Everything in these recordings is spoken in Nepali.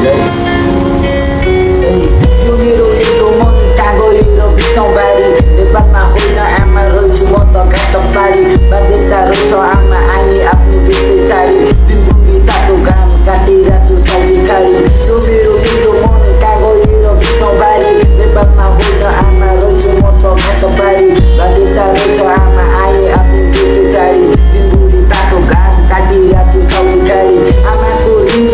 यो मेरो हिलो मन कागज र बिसाउँबारी नेपालमा होइन आमा रहेछु म त घाट पारी बाध्यता रहेछ आमा आए आफ्नो देशै चारी दिनभरि तातो घाम काटिरहेछु सौभिखारी यो मेरो हिलो मन कागज र बिसाउँबारी नेपालमा होइन आमा रहेछु म त घाट पारी बाध्यता रहेछ आमा आए आफ्नो देशै चारी दिनभरि तातो घाम काटिरहेछु सौभिखारी आमाको ऋण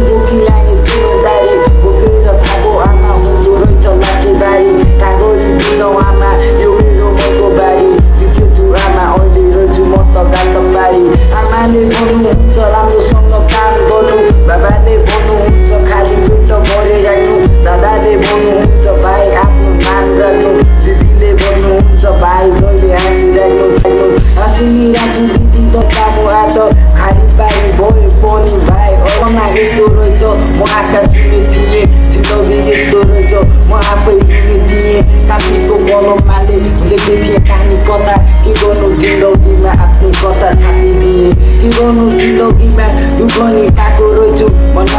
बोकी आए जिम्मेदारी बोकेर थाको आमा हुँदो रहेछ लास्टे बारी कागज बिसाउँ आमा यो मेरो मनको बारी बितेछु आमा अहिले रहेछु म त गात पारी आमाले भन्नुहुन्छ राम्रोसँग काम गर्नु बाबाले भन्नुहुन्छ खाली पेट भरे राख्नु दादाले भन्नुहुन्छ भाइ आफ्नो मान राख्नु दिदीले भन्नुहुन्छ भाइ जहिले हाँसिराख्नु हाँसिराख्नु दिदी त सामु आज खाली बारी भयो पनि भाइ अरूमा यस्तो रहेछ म आँखा सुने थिएँ जिन्दगी यस्तो रहेछ म आफै दिने थिएँ कापीको कलममाले लेख्दै थिएँ कहानी कथा के गर्नु जिन्दगीमा आफ्नै कथा छापिदिएँ के गर्नु जिन्दगीमा दुःख नि पाएको रहेछु मन